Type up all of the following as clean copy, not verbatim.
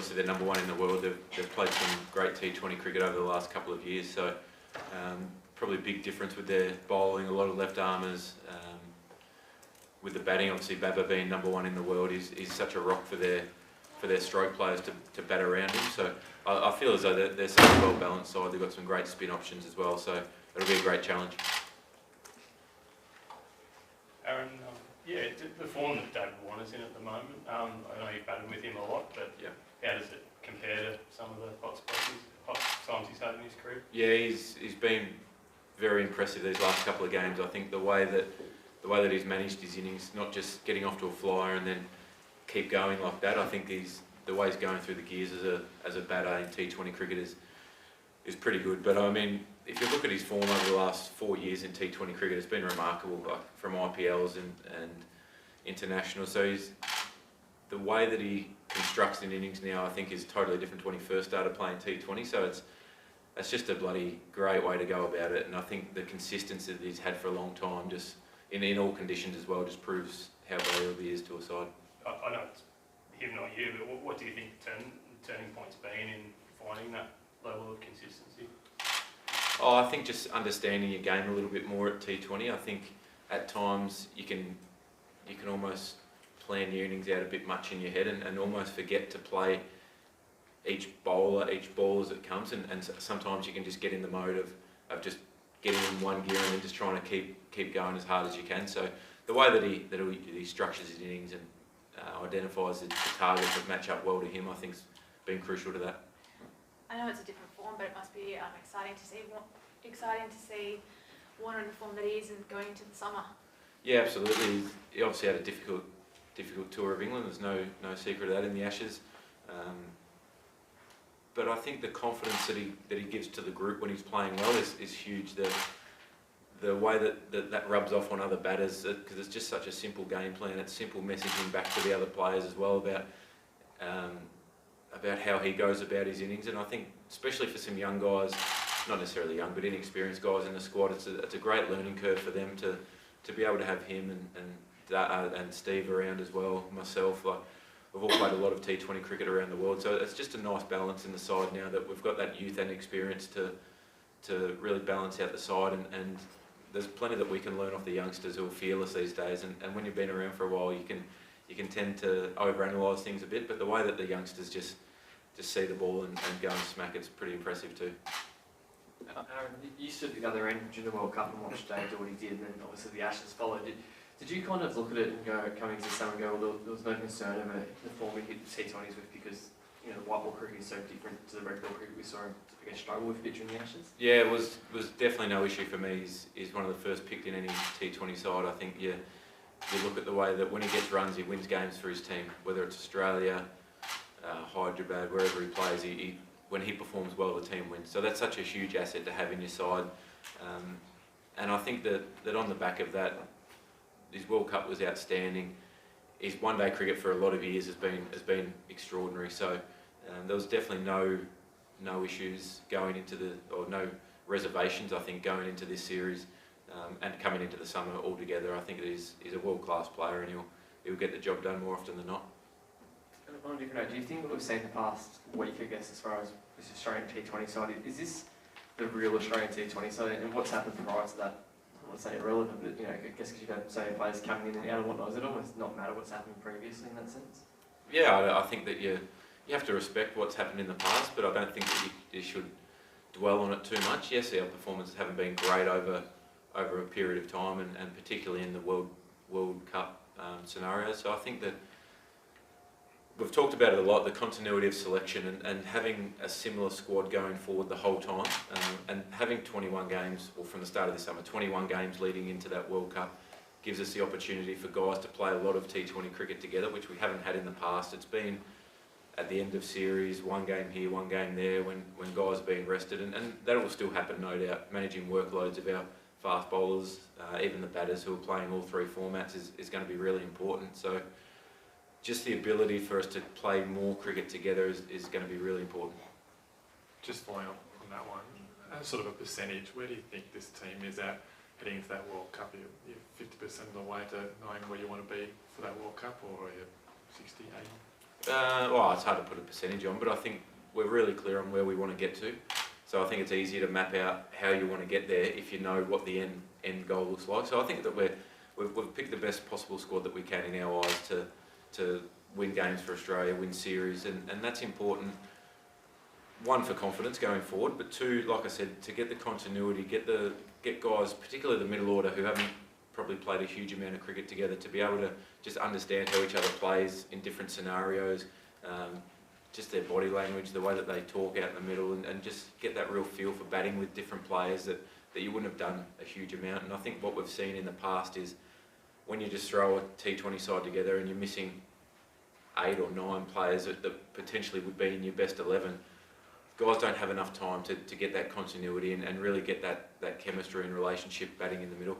obviously they're number one in the world. They've played some great T20 cricket over the last couple of years, so probably a big difference with their bowling, a lot of left armers. With the batting, obviously Baba being number one in the world is such a rock for their stroke players to bat around him. So I feel as though they're such a well balanced side. They've got some great spin options as well, so it'll be a great challenge. Aaron, the form that David Warner's in at the moment, I know you've batted with him a lot, but how does it compare to some of the hot times he's had in his career? Yeah, he's been very impressive these last couple of games. I think the way that he's managed his innings, not just getting off to a flyer and then keep going like that. I think the way he's going through the gears as a batter in T20 cricket is pretty good. But I mean, if you look at his form over the last 4 years in T20 cricket, it's been remarkable, like from IPLs and international. So the way that he constructs in innings now, I think, is totally different to when he first started playing T20. So it's just a bloody great way to go about it. And I think the consistency that he's had for a long time, just in all conditions as well, just proves how valuable he is to a side. I know it's him, not you, but what do you think the turning point's been in finding that level of consistency? Oh, I think just understanding your game a little bit more at T20. I think at times you can almost plan your innings out a bit much in your head and almost forget to play each ball as it comes, and sometimes you can just get in the mode of just getting in one gear and then just trying to keep going as hard as you can. So the way that he structures his innings and identifies the targets that match up well to him, I think's been crucial to that. I know it's a different form, but it must be exciting to see Warner in the form that he is and going into the summer. Yeah, absolutely. He obviously had a difficult tour of England. There's no secret of that in the Ashes. But I think the confidence that he gives to the group when he's playing well is huge. The way that rubs off on other batters, because it's just such a simple game plan. It's simple messaging back to the other players as well about how he goes about his innings. And I think, especially for some young guys, not necessarily young, but inexperienced guys in the squad, it's a great learning curve for them to be able to have him and Steve around as well, myself. Like, we've all played a lot of T20 cricket around the world, so it's just a nice balance in the side now that we've got that youth and experience to really balance out the side, and there's plenty that we can learn off the youngsters who are fearless these days, and when you've been around for a while you can tend to overanalyse things a bit, but the way that the youngsters just see the ball and go and smack it's pretty impressive too. Aaron, you stood at the other end during the World Cup and watched Dave do what he did, and then obviously the Ashes followed. Did you kind of look at it and go, coming into the summer and go, well, there was no concern over the form we hit the T20s with because the white ball cricket is so different to the red ball cricket we saw him struggle with a bit during the Ashes? Yeah, it was definitely no issue for me. He's one of the first picked in any T20 side. I think you look at the way that when he gets runs, he wins games for his team, whether it's Australia, Hyderabad, wherever he plays, when he performs well, the team wins. So that's such a huge asset to have in your side. And I think that on the back of that, his World Cup was outstanding. His one-day cricket for a lot of years has been extraordinary. So there was definitely no issues going into or no reservations, I think, going into this series and coming into the summer altogether. I think he's a world-class player and he'll get the job done more often than not. On a different note, do you think what we've seen the past week, I guess, as far as this Australian T20 side, is this the real Australian T20 side, and what's happened prior to that? I won't say irrelevant, but I guess because you've had so many players coming in and out and whatnot, does it almost not matter what's happened previously in that sense? Yeah, I think that you have to respect what's happened in the past, but I don't think that you should dwell on it too much. Yes, our performances haven't been great over a period of time, and particularly in the World Cup scenario. So I think that we've talked about it a lot, the continuity of selection and having a similar squad going forward the whole time, and having 21 games, or from the start of this summer, 21 games leading into that World Cup gives us the opportunity for guys to play a lot of T20 cricket together, which we haven't had in the past. It's been at the end of series, one game here, one game there, when guys are being rested, and that will still happen, no doubt. Managing workloads of our fast bowlers, even the batters who are playing all three formats is going to be really important. So just the ability for us to play more cricket together is going to be really important. Just following up on that one, as sort of a percentage, where do you think this team is at heading into that World Cup? You're 50% of the way to knowing where you want to be for that World Cup, or are you 60, 80? Well, it's hard to put a percentage on, but I think we're really clear on where we want to get to. So I think it's easier to map out how you want to get there if you know what the end goal looks like. So I think that we've picked the best possible squad that we can in our eyes to win games for Australia, win series, and that's important. One, for confidence going forward, but two, like I said, to get the continuity, get guys, particularly the middle order, who haven't probably played a huge amount of cricket together, to be able to just understand how each other plays in different scenarios, just their body language, the way that they talk out in the middle, and just get that real feel for batting with different players that you wouldn't have done a huge amount. And I think what we've seen in the past is when you just throw a T20 side together and you're missing 8 or 9 players that potentially would be in your best 11, guys don't have enough time to get that continuity and really get that chemistry and relationship batting in the middle.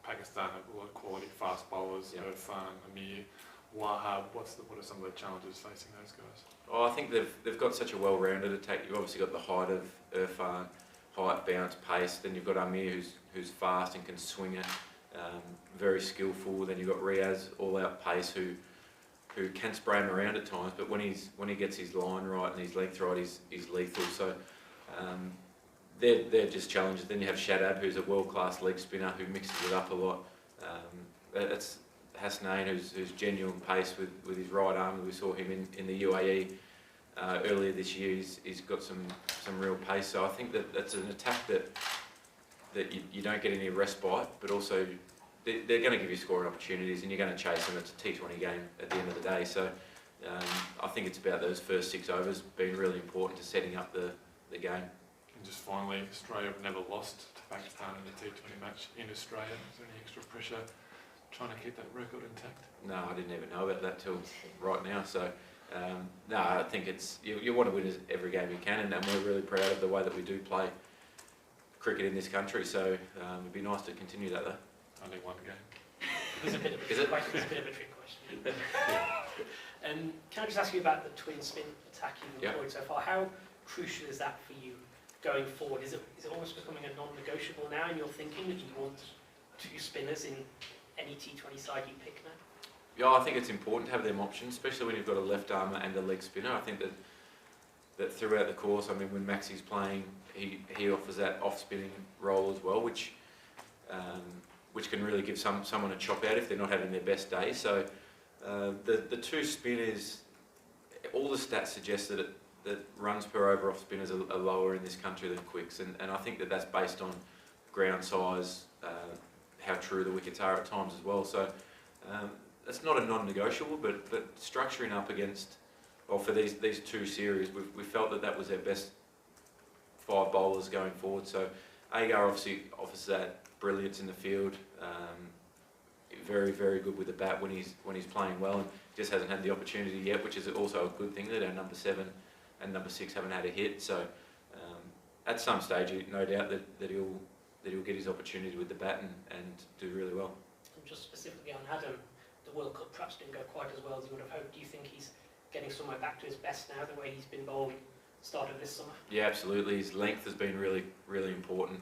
Pakistan have a lot of quality fast bowlers, Irfan, Amir, Wahab. What are some of the challenges facing those guys? Oh, I think they've got such a well-rounded attack. You've obviously got the height of Irfan, height, bounce, pace. Then you've got Amir who's fast and can swing it, very skillful. Then you've got Riaz, all-out pace, who can spray him around at times, but when he gets his line right and his length right, he's lethal. So they're just challenges. Then you have Shadab, who's a world-class leg spinner who mixes it up a lot. That's Hasnain, who's genuine pace with his right arm. We saw him in the UAE earlier this year. He's got some real pace. So I think that's an attack that you don't get any respite, but also they're going to give you scoring opportunities and you're going to chase them. It's a T20 game at the end of the day. So I think it's about those first 6 overs being really important to setting up the game. And just finally, Australia have never lost to Pakistan in a T20 match in Australia. Is there any extra pressure trying to keep that record intact? No, I didn't even know about that till right now. So no, I think it's you want to win every game you can, and we're really proud of the way that we do play cricket in this country. So it'd be nice to continue that though. Only one game. There's a bit of a trick question. And can I just ask you about the twin spin attack you've employed so far? How crucial is that for you going forward? Is it almost becoming a non-negotiable now in your thinking that you want 2 spinners in any T20 side you pick now? Yeah, I think it's important to have them options, especially when you've got a left armer and a leg spinner. I think that throughout the course, I mean, when Maxi's playing, he offers that off-spinning role as well, which can really give someone a chop out if they're not having their best day. So the 2 spinners, all the stats suggest that runs per over off spinners are lower in this country than quicks, and I think that's based on ground size, how true the wickets are at times as well. So that's not a non-negotiable, but structuring up against, well, for these 2 series, we felt that was our best 5 bowlers going forward. So Agar obviously offers that brilliance in the field, very, very good with the bat when he's playing well, and just hasn't had the opportunity yet, which is also a good thing that our number 7 and number 6 haven't had a hit. So at some stage, no doubt that he'll get his opportunity with the bat and do really well. And just specifically on Adam, the World Cup perhaps didn't go quite as well as you would have hoped. Do you think he's getting somewhere back to his best now, the way he's been bowling start of this summer? Yeah, absolutely. His length has been really, really important.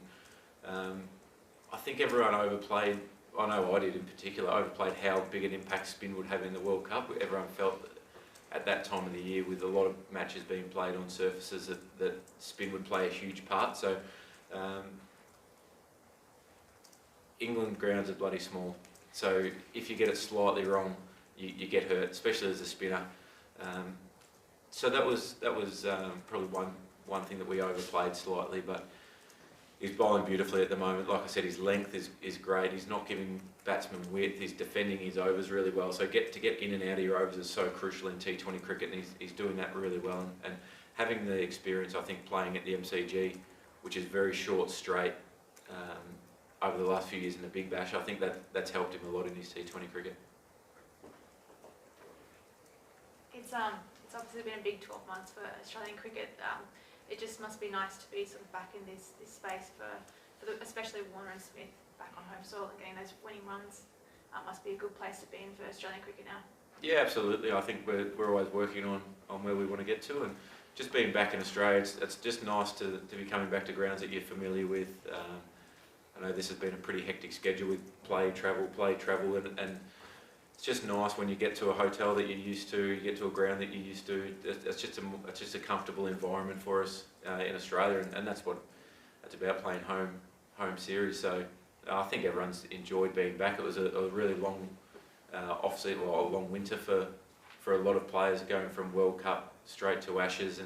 I think everyone overplayed, I know I did in particular, overplayed how big an impact spin would have in the World Cup. Everyone felt that at that time of the year, with a lot of matches being played on surfaces, that spin would play a huge part. So England grounds are bloody small. So if you get it slightly wrong, you get hurt, especially as a spinner. So that was probably one thing that we overplayed slightly, but he's bowling beautifully at the moment. Like I said, his length is great. He's not giving batsmen width. He's defending his overs really well. So to get in and out of your overs is so crucial in T20 cricket, and he's doing that really well. And having the experience, I think, playing at the MCG, which is very short, straight, over the last few years in the Big Bash, I think that's helped him a lot in his T20 cricket. It's obviously been a big 12 months for Australian cricket. It just must be nice to be sort of back in this space for especially Warner and Smith back on home soil and getting those winning runs. Must be a good place to be in for Australian cricket now. Yeah, absolutely. I think we're always working on where we want to get to, and just being back in Australia, it's just nice to be coming back to grounds that you're familiar with. I know this has been a pretty hectic schedule with play, travel, and just nice when you get to a hotel that you're used to, you get to a ground that you're used to. It's just a comfortable environment for us in Australia, and that's what it's about, playing home series. So I think everyone's enjoyed being back. It was a really long off-season, or a long winter for a lot of players, going from World Cup straight to Ashes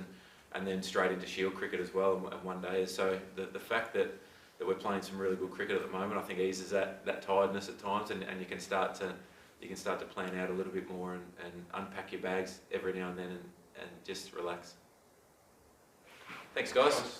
and then straight into Shield cricket as well in one day. So the fact that we're playing some really good cricket at the moment, I think eases that tiredness at times, and you can start to plan out a little bit more and unpack your bags every now and then and just relax. Thanks, guys.